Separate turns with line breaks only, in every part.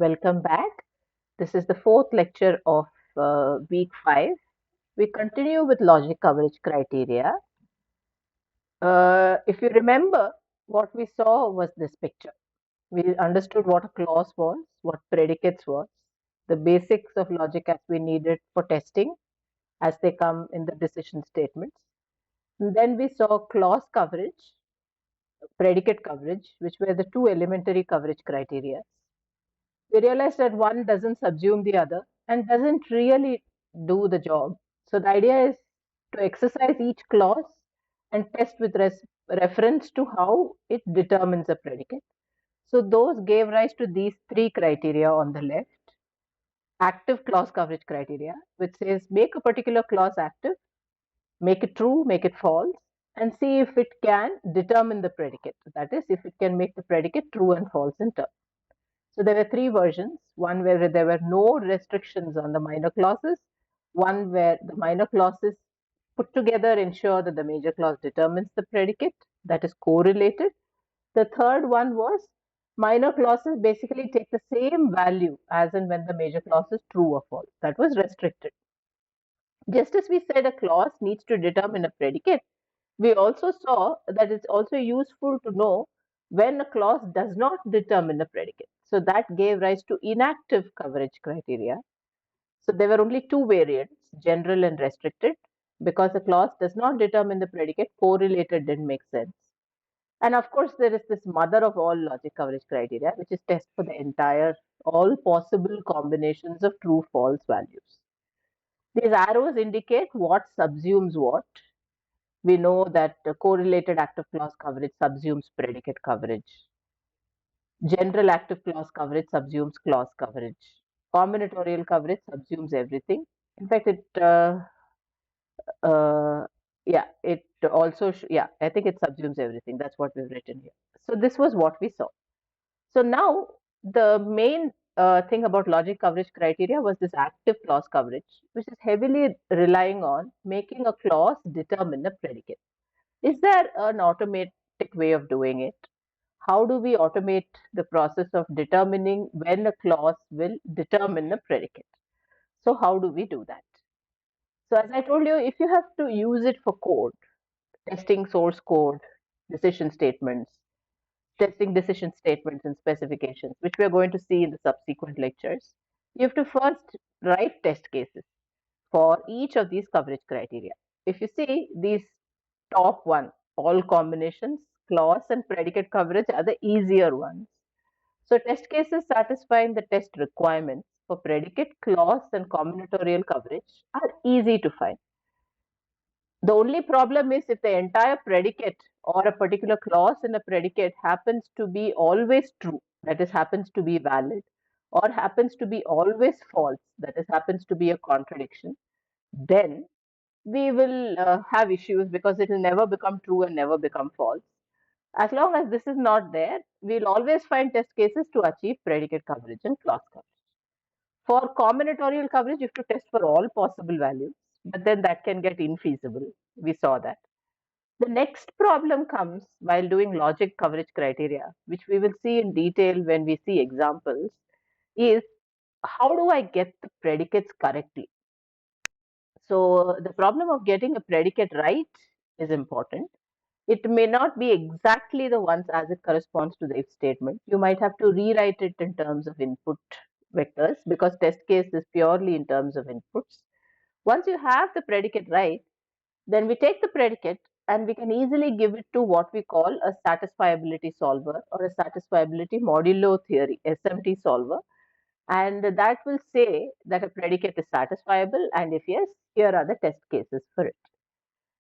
Welcome back. This is the fourth lecture of week 5. We continue with logic coverage criteria. If you remember, what we saw was this picture. We understood what a clause was, what predicates was, the basics of logic as we need it for testing as they come in the decision statements. And then we saw clause coverage, predicate coverage, which were the two elementary coverage criteria. We realized that one doesn't subsume the other and doesn't really do the job. So the idea is to exercise each clause and test with reference to how it determines a predicate. So those gave rise to these three criteria on the left. Active clause coverage criteria, which says make a particular clause active, make it true, make it false, and see if it can determine the predicate. That is, if it can make the predicate true and false in turn. So there were three versions, one where there were no restrictions on the minor clauses, one where the minor clauses put together ensure that the major clause determines the predicate, that is correlated. The third one was minor clauses basically take the same value as and when the major clause is true or false. That was restricted. Just as we said a clause needs to determine a predicate, we also saw that it's also useful to know when a clause does not determine a predicate. So that gave rise to inactive coverage criteria. So there were only two variants, general and restricted. Because a clause does not determine the predicate, correlated didn't make sense. And of course, there is this mother of all logic coverage criteria, which is test for the entire, all possible combinations of true, false values. These arrows indicate what subsumes what. We know that correlated active clause coverage subsumes predicate coverage. General active clause coverage subsumes clause coverage. Combinatorial coverage subsumes everything. In fact, uh, it also, I think it subsumes everything. That's what we've written here. So this was what we saw. So now the main thing about logic coverage criteria was this active clause coverage, which is heavily relying on making a clause determine a predicate. Is there an automatic way of doing it? How do we automate the process of determining when a clause will determine a predicate? So how do we do that? So as I told you, if you have to use it for code, testing source code, decision statements, testing decision statements and specifications, which we are going to see in the subsequent lectures, you have to first write test cases for each of these coverage criteria. If you see these top one, all combinations, clause and predicate coverage are the easier ones. So test cases satisfying the test requirements for predicate, clause and combinatorial coverage are easy to find. The only problem is if the entire predicate or a particular clause in a predicate happens to be always true, that is, happens to be valid, or happens to be always false, that is, happens to be a contradiction, then we will have issues because it will never become true and never become false. As long as this is not there, we'll always find test cases to achieve predicate coverage and clause coverage. For combinatorial coverage, you have to test for all possible values, but then that can get infeasible. We saw that. The next problem comes while doing logic coverage criteria, which we will see in detail when we see examples, is how do I get the predicates correctly? So the problem of getting a predicate right is important. It may not be exactly the ones as it corresponds to the if statement. You might have to rewrite it in terms of input vectors because test case is purely in terms of inputs. Once you have the predicate right, then we take the predicate and we can easily give it to what we call a satisfiability solver or a satisfiability modulo theory, SMT solver. And that will say that a predicate is satisfiable, and if yes, here are the test cases for it.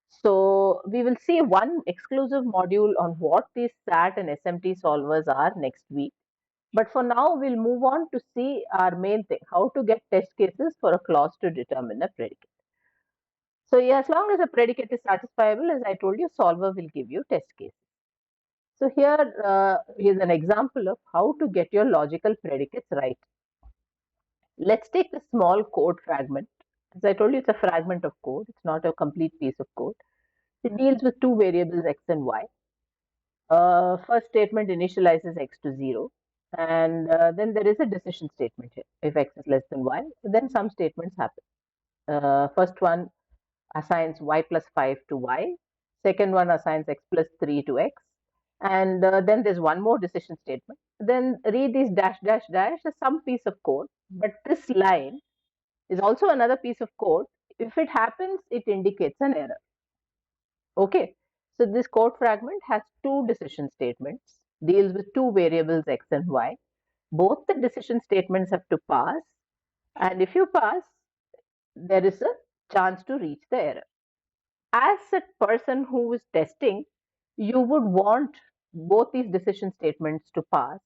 So we will see one exclusive module on what these SAT and SMT solvers are next week. But for now, we'll move on to see our main thing, how to get test cases for a clause to determine a predicate. So as long as a predicate is satisfiable, as I told you, solver will give you test cases. So here is an example of how to get your logical predicates right. Let's take the small code fragment. As I told you, it's a fragment of code. It's not a complete piece of code. It deals with two variables, x and y. First statement initializes x to 0. And then there is a decision statement here. If x is less than y, then some statements happen. First one assigns y plus 5 to y. Second one assigns x plus 3 to x. And then there's one more decision statement. Then read these dash, dash, dash as some piece of code. But this line is also another piece of code. If it happens, it indicates an error. Okay. So this code fragment has two decision statements, deals with two variables x and y. Both the decision statements have to pass. And if you pass, there is a chance to reach the error. As a person who is testing, you would want both these decision statements to pass.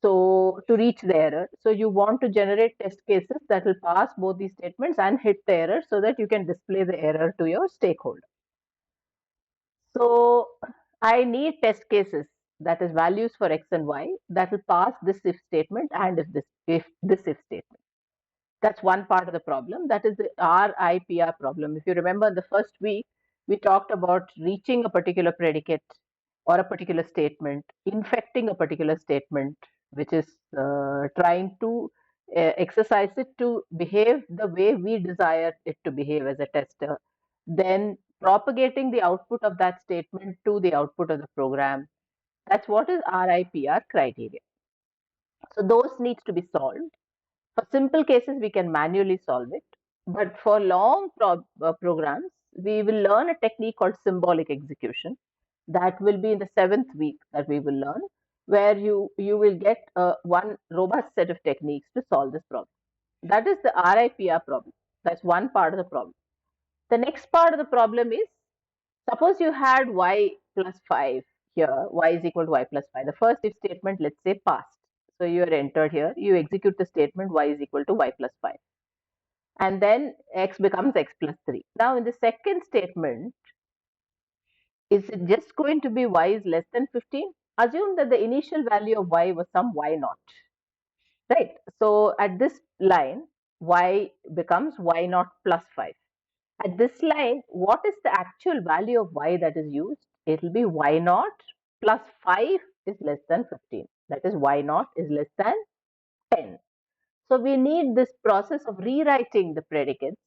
So to reach the error, so you want to generate test cases that will pass both these statements and hit the error so that you can display the error to your stakeholder. So I need test cases, that is values for x and y, that will pass this if statement and if this if statement. That's one part of the problem. That is the RIPR problem. If you remember in the first week, we talked about reaching a particular predicate or a particular statement, infecting a particular statement, which is trying to exercise it to behave the way we desire it to behave as a tester, then propagating the output of that statement to the output of the program. That's what is RIPR criteria. So those needs to be solved. For simple cases, we can manually solve it. But for long programs, we will learn a technique called symbolic execution. That will be in the seventh week that we will learn, where you will get one robust set of techniques to solve this problem. That is the RIPR problem. That's one part of the problem. The next part of the problem is, suppose you had y plus 5 here, y is equal to y plus 5. The first if statement, let's say, passed. So you are entered here, you execute the statement y is equal to y plus 5. And then x becomes x plus 3. Now in the second statement, is it just going to be y is less than 15? Assume that the initial value of y was some y naught, right? So at this line, y becomes y naught plus 5. At this line, what is the actual value of y that is used? It will be y naught plus 5 is less than 15. That is y naught is less than 10. So we need this process of rewriting the predicates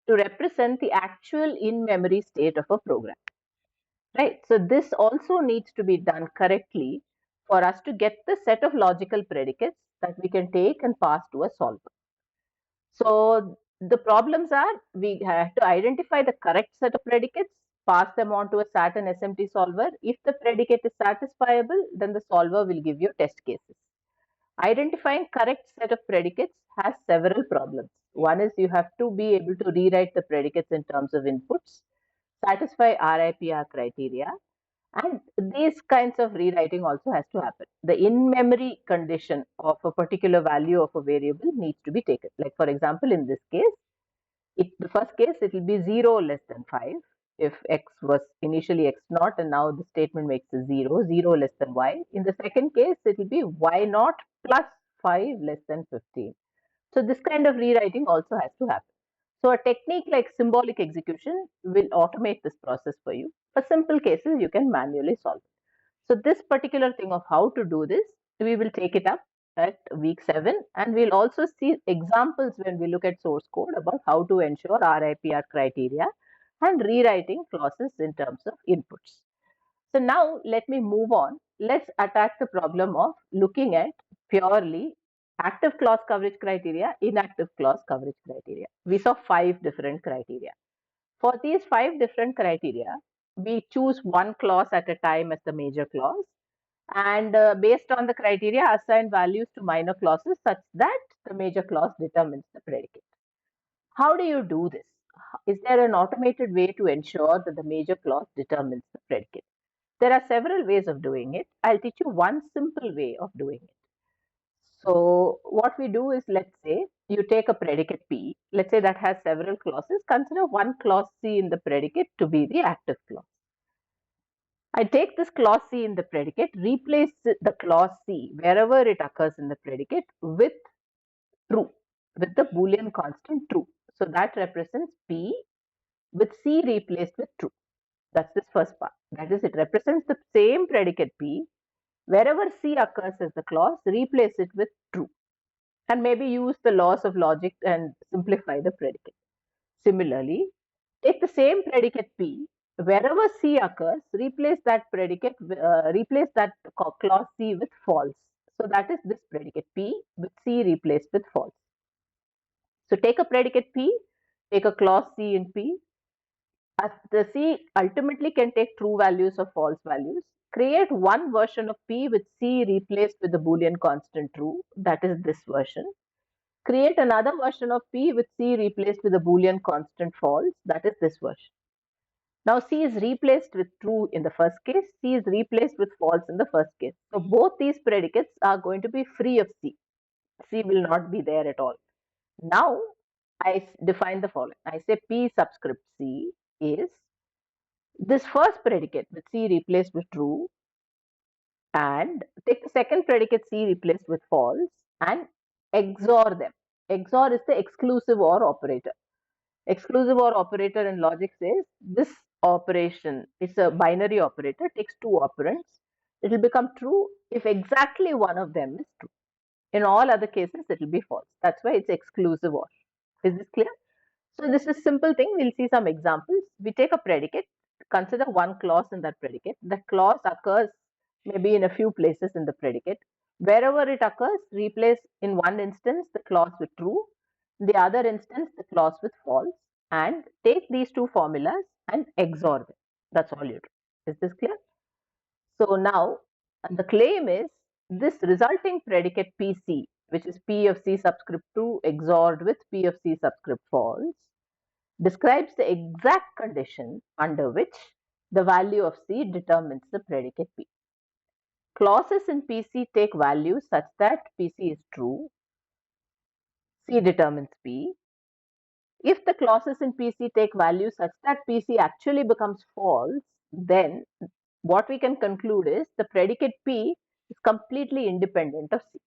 to represent the actual in-memory state of a program, right? So this also needs to be done correctly for us to get the set of logical predicates that we can take and pass to a solver. So the problems are, we have to identify the correct set of predicates, pass them on to a SAT and SMT solver. If the predicate is satisfiable, then the solver will give you test cases. Identifying correct set of predicates has several problems. One is you have to be able to rewrite the predicates in terms of inputs, satisfy RIPR criteria, and these kinds of rewriting also has to happen. The in-memory condition of a particular value of a variable needs to be taken. Like for example, in this case, the first case, it will be 0 less than 5. If x was initially x naught and now the statement makes it 0, 0 less than y. In the second case, it will be y naught plus 5 less than 15. So this kind of rewriting also has to happen. So a technique like symbolic execution will automate this process for you. For simple cases, you can manually solve it. So this particular thing of how to do this, we will take it up at week 7, and we'll also see examples when we look at source code about how to ensure RIPR criteria and rewriting clauses in terms of inputs. So now let me move on. Let's attack the problem of looking at purely active clause coverage criteria, inactive clause coverage criteria. We saw 5 different criteria. For these 5 different criteria, we choose one clause at a time as the major clause, and based on the criteria, assign values to minor clauses such that the major clause determines the predicate. How do you do this? Is there an automated way to ensure that the major clause determines the predicate? There are several ways of doing it. I'll teach you one simple way of doing it. So what we do is, let's say you take a predicate P, let's say that has several clauses. Consider one clause C in the predicate to be the active clause. I take this clause C in the predicate, replace the clause C wherever it occurs in the predicate with true, with the Boolean constant true. So that represents P with C replaced with true. That's this first part. That is, it represents the same predicate P Wherever C occurs as the clause, replace it with true. And maybe use the laws of logic and simplify the predicate. Similarly, take the same predicate P. Wherever C occurs, replace that clause C with false. So that is this predicate P with C replaced with false. So take a predicate P, take a clause C in P. As the C ultimately can take true values or false values. Create one version of P with C replaced with the Boolean constant true. That is this version. Create another version of P with C replaced with a Boolean constant false. That is this version. Now C is replaced with true in the first case. C is replaced with false in the first case. So both these predicates are going to be free of C. C will not be there at all. Now I define the following. I say P subscript C is this first predicate with C replaced with true, and take the second predicate C replaced with false and XOR them. XOR is the exclusive OR operator. Exclusive OR operator in logic says this operation, it's a binary operator, takes two operands. It will become true if exactly one of them is true. In all other cases, it will be false. That's why it's exclusive OR. Is this clear? So this is simple thing. We'll see some examples. We take a predicate, consider one clause in that predicate. That clause occurs maybe in a few places in the predicate. Wherever it occurs, replace in one instance the clause with true, the other instance the clause with false, and take these two formulas and XOR them. That's all you do. Is this clear? So now the claim is this resulting predicate PC, which is P of C subscript 2 XORed with P of C subscript false, describes the exact condition under which the value of C determines the predicate P. Clauses in PC take values such that PC is true, C determines P. If the clauses in PC take values such that PC actually becomes false, then what we can conclude is the predicate P is completely independent of C.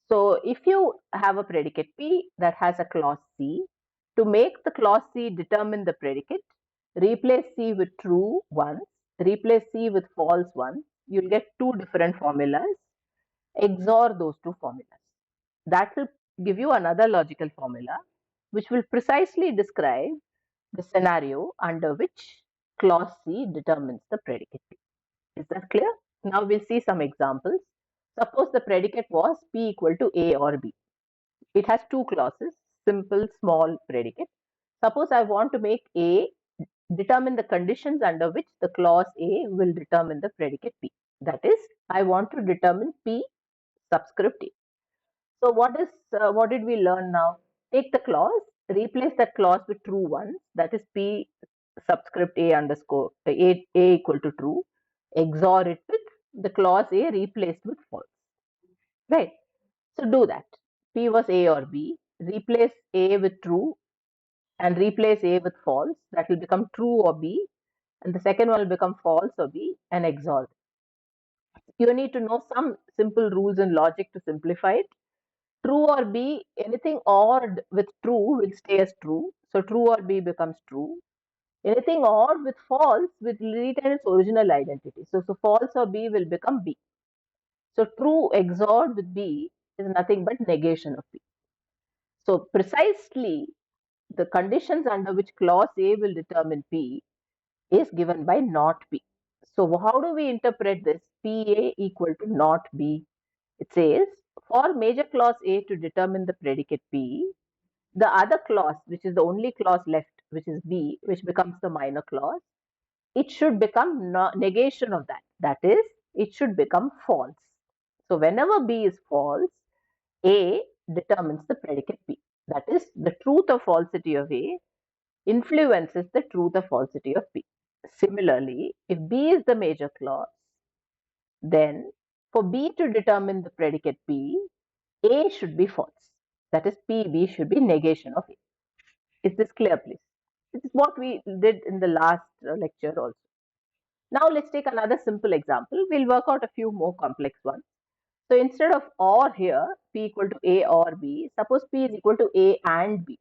So if you have a predicate P that has a clause C, to make the clause C determine the predicate, replace C with true once, replace C with false once, you'll get two different formulas. XOR those two formulas. That will give you another logical formula which will precisely describe the scenario under which clause C determines the predicate P. Is that clear? Now we'll see some examples. Suppose the predicate was P equal to A or B. It has two clauses, simple small predicate. Suppose I want to make A determine the conditions under which the clause A will determine the predicate P. That is, I want to determine P subscript A. So what did we learn now? Take the clause, replace that clause with true ones. That is P subscript A underscore A equal to true. XOR it with the clause A replaced with false. Right. So do that. P was A or B. Replace A with true and replace A with false. That will become true or B. And the second one will become false or B and XOR. You need to know some simple rules and logic to simplify it. True or B, anything ORed with true will stay as true. So true or B becomes true. Anything ORed with false will retain its original identity. So false or B will become B. So true XORed with B is nothing but negation of B. So precisely the conditions under which clause A will determine P is given by not P. So how do we interpret this? PA equal to not B. It says for major clause A to determine the predicate P, the other clause, which is the only clause left, which is B, which becomes the minor clause, it should become negation of that. That is, it should become false. So whenever B is false, A determines the predicate P. That is, the truth or falsity of A influences the truth or falsity of B. Similarly, if B is the major clause, then for B to determine the predicate P, A should be false. That is, PB should be negation of A. Is this clear, please? This is what we did in the last lecture also. Now let's take another simple example. We'll work out a few more complex ones. So instead of or here, P equal to A or B, suppose P is equal to A and B.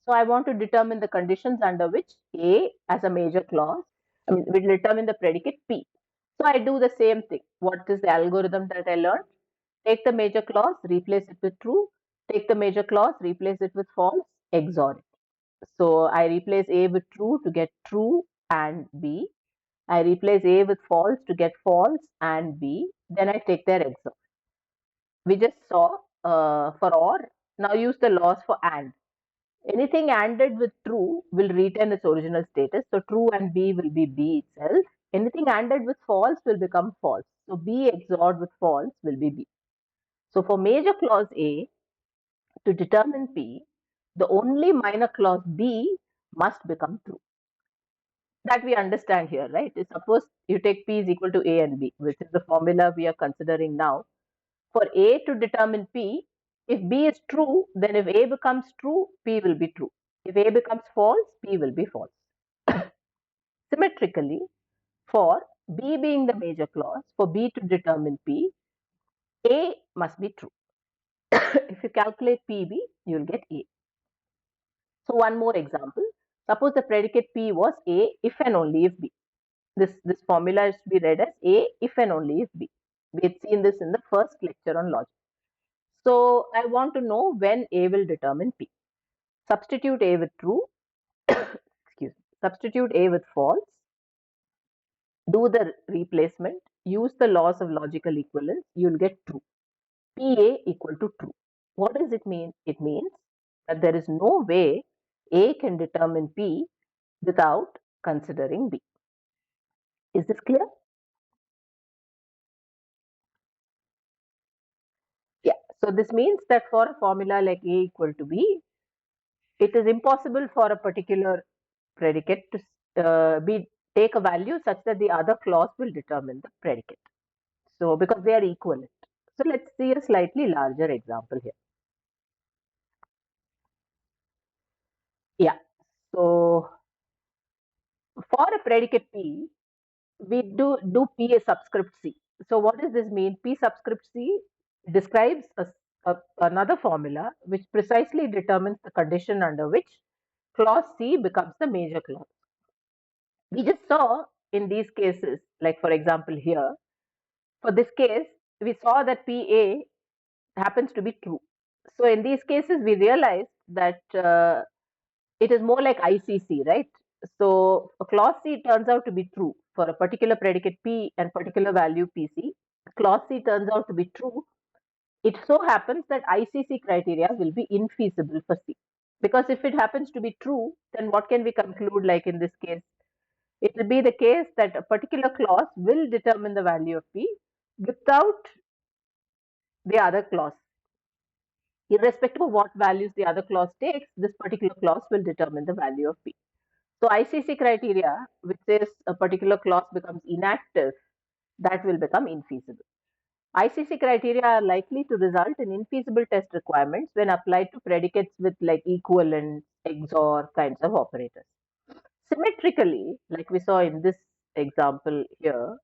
So I want to determine the conditions under which A as a major clause, will determine the predicate P. So I do the same thing. What is the algorithm that I learned? Take the major clause, replace it with true. Take the major clause, replace it with false, XOR it. So I replace A with true to get true and B. I replace A with false to get false and B. Then I take their XOR. We just saw for OR. Now use the laws for AND. Anything ANDed with true will retain its original status. So true and B will be B itself. Anything ANDed with false will become false. So B XORed with false will be B. So for major clause A, to determine P, the only minor clause B must become true. That we understand here, right? Suppose you take P is equal to A and B, which is the formula we are considering now. For A to determine P, if B is true, then if A becomes true, P will be true. If A becomes false, P will be false. Symmetrically, for B being the major clause, for B to determine P, A must be true. If you calculate PB, you'll get A. So one more example. Suppose the predicate P was A if and only if B. This formula is to be read as A if and only if B. We had seen this in the first lecture on logic. So I want to know when A will determine P. Substitute A with true, excuse me, substitute A with false, do the replacement, use the laws of logical equivalence, you'll get true. PA equal to true. What does it mean? It means that there is no way A can determine P without considering B. Is this clear? Yeah. So this means that for a formula like A equal to B, it is impossible for a particular predicate to be take a value such that the other clause will determine the predicate. So because they are equivalent. So let's see a slightly larger example here. Yeah. So for a predicate P, we do P a subscript C. So what does this mean? P subscript C describes another formula which precisely determines the condition under which clause C becomes the major clause. We just saw in these cases, like for example here, for this case, we saw that PA happens to be true. So in these cases, we realized that it is more like ICC, right? So a clause C turns out to be true for a particular predicate P and particular value PC. Clause C turns out to be true. It so happens that ICC criteria will be infeasible for C. Because if it happens to be true, then what can we conclude like in this case? It will be the case that a particular clause will determine the value of P without the other clause. Irrespective of what values the other clause takes, this particular clause will determine the value of P. So ICC criteria, which says a particular clause becomes inactive, that will become infeasible. ICC criteria are likely to result in infeasible test requirements when applied to predicates with like equivalent, XOR kinds of operators. Symmetrically, like we saw in this example here,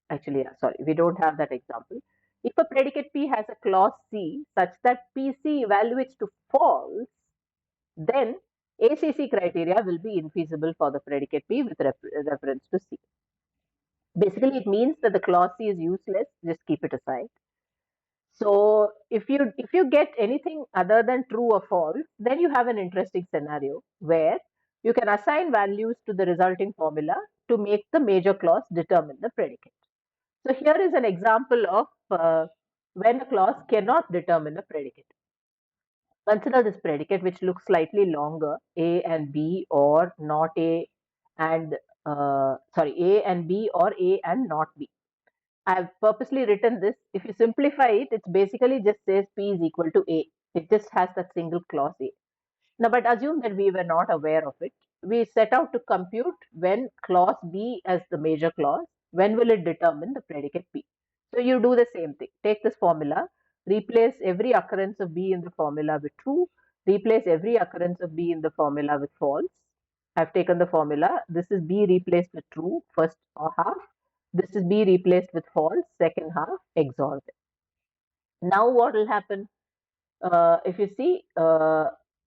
actually, sorry, we don't have that example. If a predicate P has a clause C such that PC evaluates to false, then ACC criteria will be infeasible for the predicate P with reference to C. Basically, it means that the clause C is useless. Just keep it aside. So if you get anything other than true or false, then you have an interesting scenario where you can assign values to the resulting formula to make the major clause determine the predicate. So here is an example of when a clause cannot determine a predicate. Consider this predicate which looks slightly longer, A and B or not A and A and B or A and not B. I have purposely written this. If you simplify it, it basically just says P is equal to A. It just has that single clause A. Now, but assume that we were not aware of it. We set out to compute when clause B as the major clause, when will it determine the predicate P. So you do the same thing. Take this formula, replace every occurrence of B in the formula with true, replace every occurrence of B in the formula with false. I've taken the formula. This is B replaced with true, first half. This is B replaced with false, second half, XOR them. Now what will happen? If you see,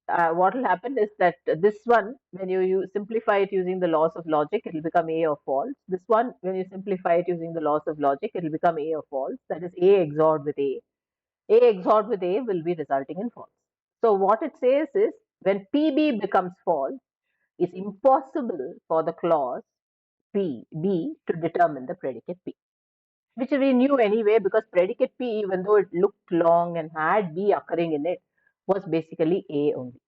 what will happen is that this one, when you simplify it using the laws of logic, it will become A or false. This one, when you simplify it using the laws of logic, it will become A or false. That is A XORed with A. A XORed with A will be resulting in false. So what it says is when PB becomes false, it's impossible for the clause B to determine the predicate P, which we knew anyway because predicate P, even though it looked long and had B occurring in it, was basically A only.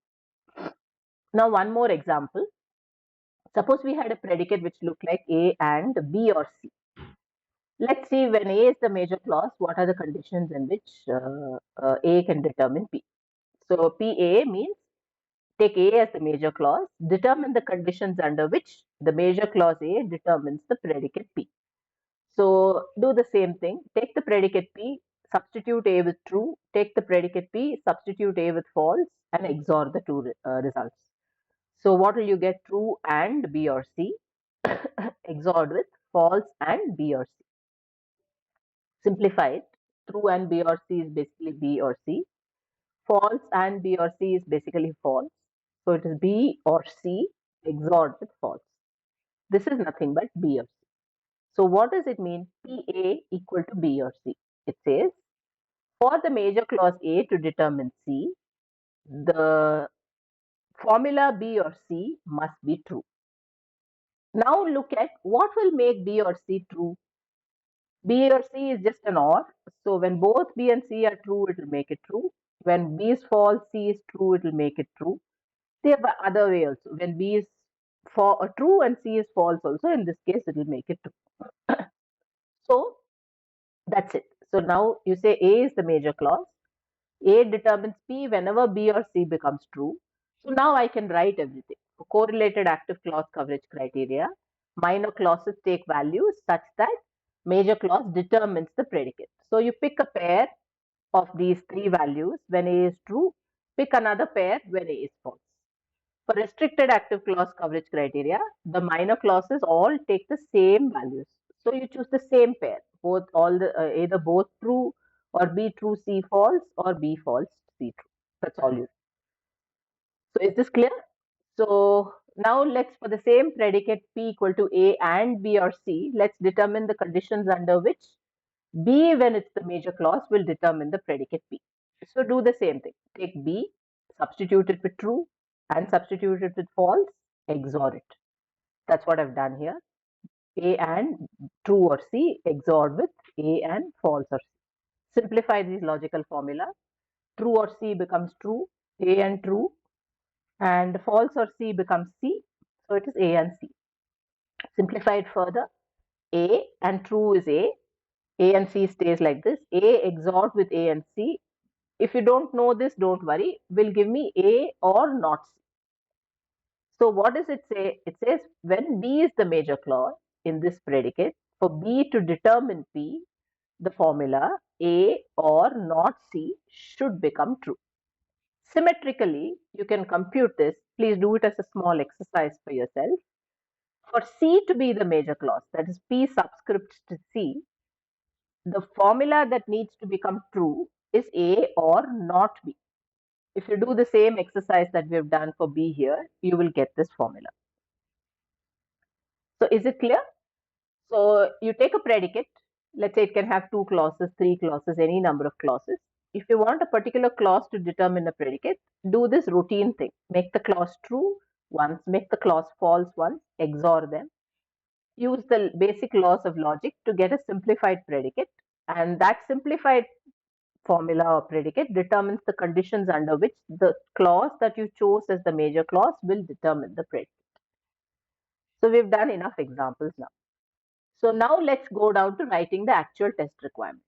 Now, one more example. Suppose we had a predicate which looked like A and B or C. Let's see, when A is the major clause, what are the conditions in which A can determine P? So, PA means take A as the major clause, determine the conditions under which the major clause A determines the predicate P. So, do the same thing. Take the predicate P, substitute A with true, take the predicate P, substitute A with false, and XOR the two results. So, what will you get? True and B or C, XORed with false and B or C. Simplify it. True and B or C is basically B or C. False and B or C is basically false. So it is B or C XORed with false. This is nothing but B or C. So what does it mean? PA equal to B or C. It says for the major clause A to determine C, the formula B or C must be true. Now look at what will make B or C true. B or C is just an OR. So when both B and C are true, it will make it true. When B is false, C is true, it will make it true. The other way also. When B is true and C is false also, in this case, it will make it true. So that's it. So now you say A is the major clause. A determines P whenever B or C becomes true. So now I can write everything. For correlated active clause coverage criteria, minor clauses take values such that major clause determines the predicate. So you pick a pair of these three values when A is true, pick another pair when A is false. For restricted active clause coverage criteria, the minor clauses all take the same values. So you choose the same pair, either both true or B true C false or B false C true. That's all you. So is this clear? So now let's, for the same predicate P equal to A and B or C, let's determine the conditions under which B, when it's the major clause, will determine the predicate P. So do the same thing. Take B, substitute it with true and substitute it with false, XOR it. That's what I've done here. A and true or C XORed with A and false or C. Simplify these logical formula. True or C becomes true, A and true, and false or C becomes C. So it is A and C. Simplify it further. A and true is A and C stays like this. A XORed with A and C. If you don't know this, don't worry. Will give me A or not C. So what does it say? It says when B is the major clause in this predicate, for B to determine P, the formula A or not C should become true. Symmetrically, you can compute this. Please do it as a small exercise for yourself. For C to be the major clause, that is P subscript to C, the formula that needs to become true is A or not B. If you do the same exercise that we have done for B here, you will get this formula. So is it clear? So you take a predicate, let's say it can have two clauses, three clauses, any number of clauses. If you want a particular clause to determine a predicate, do this routine thing. Make the clause true once, make the clause false once, XOR them. Use the basic laws of logic to get a simplified predicate, and that simplified formula or predicate determines the conditions under which the clause that you chose as the major clause will determine the predicate. So we've done enough examples now. So now let's go down to writing the actual test requirements.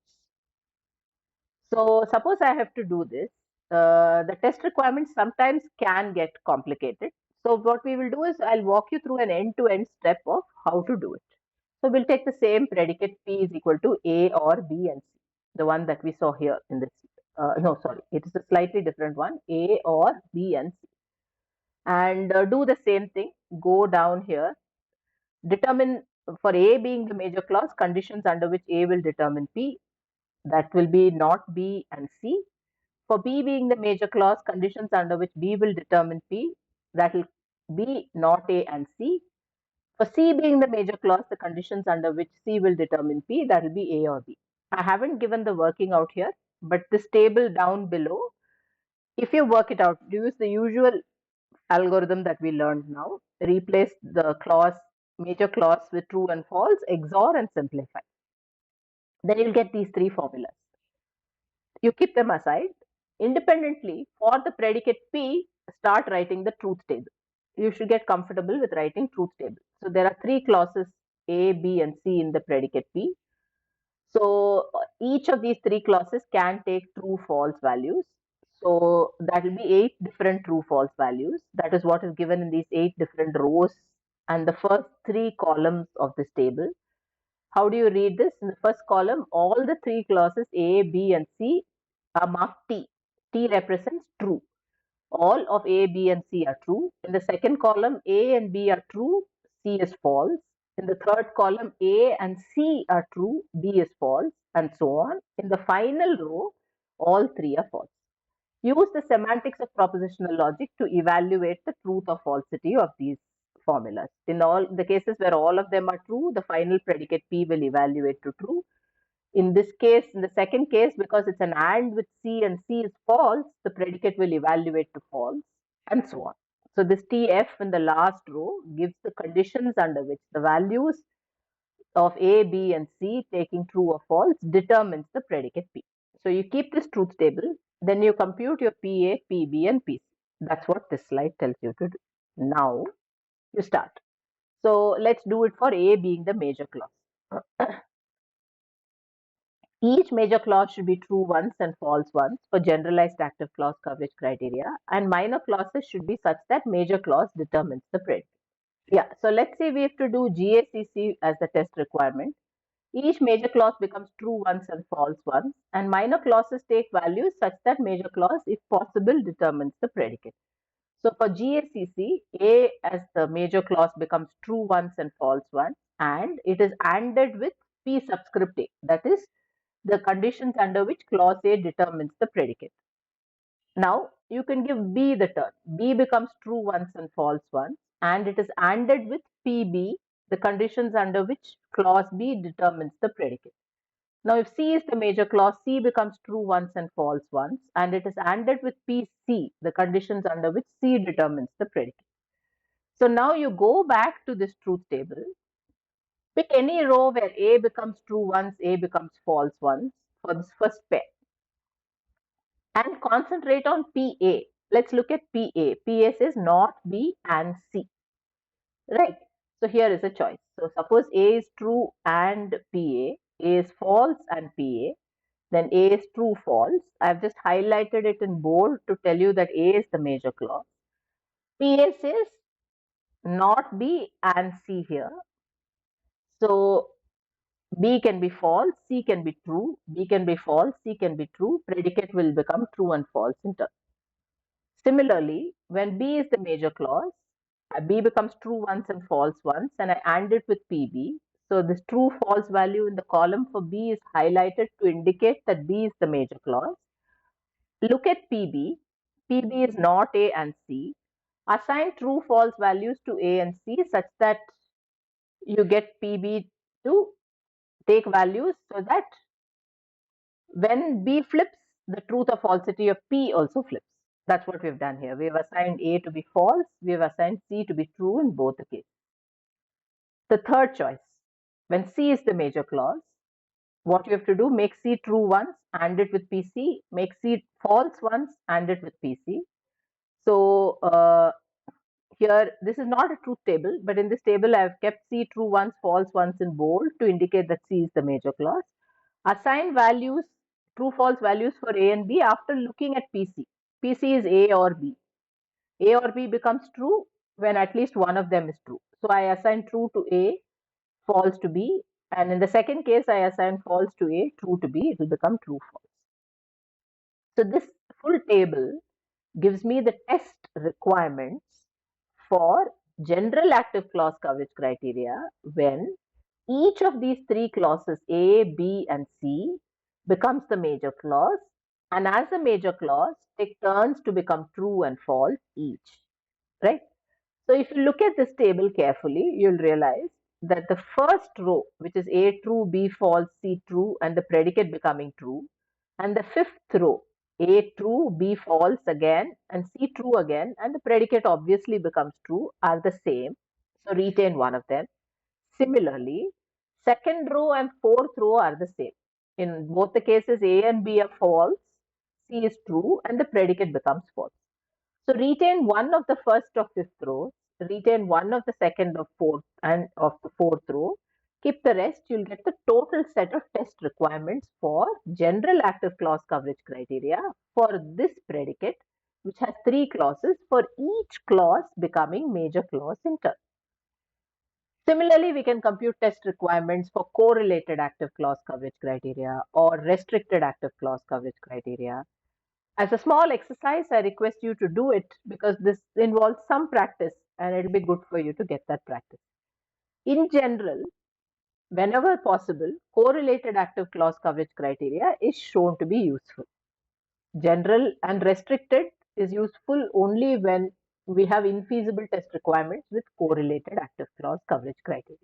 So suppose I have to do this. The test requirements sometimes can get complicated. So what we will do is I'll walk you through an end-to-end step of how to do it. So we'll take the same predicate P is equal to A or B and C, the one that we saw here in this. No, sorry, it is a slightly different one, A or B and C. And do the same thing, go down here, determine for A being the major clause, conditions under which A will determine P, that will be not B and C. For B being the major clause, conditions under which B will determine P, that will be not A and C. For C being the major clause, the conditions under which C will determine P, that will be A or B. I haven't given the working out here, but this table down below, if you work it out, use the usual algorithm that we learned now, replace the clause, major clause with true and false, XOR and simplify. Then you'll get these three formulas. You keep them aside. Independently, for the predicate P, start writing the truth table. You should get comfortable with writing truth table. So there are three clauses A, B, and C in the predicate P. So each of these three clauses can take true, false values. So that will be 8 different true, false values. That is what is given in these 8 different rows and the first 3 columns of this table. How do you read this? In the first column, all the 3 clauses A, B, and C are marked T. T represents true. All of A, B, and C are true. In the second column, A and B are true, C is false. In the third column, A and C are true, B is false, and so on. In the final row, all 3 are false. Use the semantics of propositional logic to evaluate the truth or falsity of these formulas. In all the cases where all of them are true, the final predicate P will evaluate to true. In this case, in the second case, because it's an AND with C and C is false, the predicate will evaluate to false, and so on. So this TF in the last row gives the conditions under which the values of A, B, and C taking true or false determines the predicate P. So you keep this truth table, then you compute your PA, PB, and PC. That's what this slide tells you to do. Now you start. So let's do it for A being the major clause. Each major clause should be true once and false once for generalized active clause coverage criteria, and minor clauses should be such that major clause determines the predicate. Yeah, so let's say we have to do GACC as the test requirement. Each major clause becomes true once and false once, and minor clauses take values such that major clause, if possible, determines the predicate. So for GACC, A as the major clause becomes true once and false once, and it is ANDed with P subscript A, that is, the conditions under which clause A determines the predicate. Now you can give B the turn. B becomes true once and false once, and it is ANDed with PB, the conditions under which clause B determines the predicate. Now if C is the major clause, C becomes true once and false once, and it is ANDed with PC, the conditions under which C determines the predicate. So now you go back to this truth table, pick any row where A becomes true once, A becomes false once for this first pair, and concentrate on PA. Let's look at PA. PA says not B and C, right? So here is a choice. So suppose A is true and PA, A is false and PA, then A is true, false. I've just highlighted it in bold to tell you that A is the major clause. PA says not B and C here. So B can be false, C can be true, B can be false, C can be true. Predicate will become true and false in turn. Similarly, when B is the major clause, B becomes true once and false once, and I AND it with PB. So this true false value in the column for B is highlighted to indicate that B is the major clause. Look at PB. PB is not A and C. Assign true false values to A and C such that you get PB to take values so that when B flips, the truth or falsity of P also flips. That's what we've done here. We've assigned A to be false. We've assigned C to be true in both the cases. The third choice, when C is the major clause, what you have to do, make C true once, AND it with PC, make C false once, AND it with PC. So here, this is not a truth table, but in this table, I have kept C true once, false once in bold to indicate that C is the major clause. Assign values, true, false values for A and B after looking at PC. PC is A or B. A or B becomes true when at least one of them is true. So I assign true to A, false to B, and in the second case, I assign false to A, true to B. It will become true, false. So this full table gives me the test requirements for general active clause coverage criteria when each of these three clauses A, B, and C becomes the major clause and as a major clause, take turns to become true and false each, right? So if you look at this table carefully, you'll realize that the first row, which is A true, B false, C true, and the predicate becoming true, and the fifth row, A true, B false again, and C true again, and the predicate obviously becomes true, are the same. So retain one of them. Similarly, second row and fourth row are the same. In both the cases, A and B are false, C is true, and the predicate becomes false. So retain one of the first of fifth rows, retain one of the second of fourth and of the fourth row. Keep the rest, you'll get the total set of test requirements for general active clause coverage criteria for this predicate, which has three clauses, for each clause becoming major clause in turn. Similarly, we can compute test requirements for correlated active clause coverage criteria or restricted active clause coverage criteria. As a small exercise, I request you to do it because this involves some practice and it'll be good for you to get that practice. In general, whenever possible, correlated active clause coverage criteria is shown to be useful. General and restricted is useful only when we have infeasible test requirements with correlated active clause coverage criteria.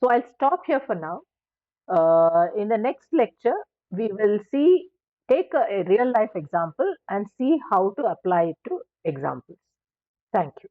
So I'll stop here for now. In the next lecture, we will take a real life example and see how to apply it to examples. Thank you.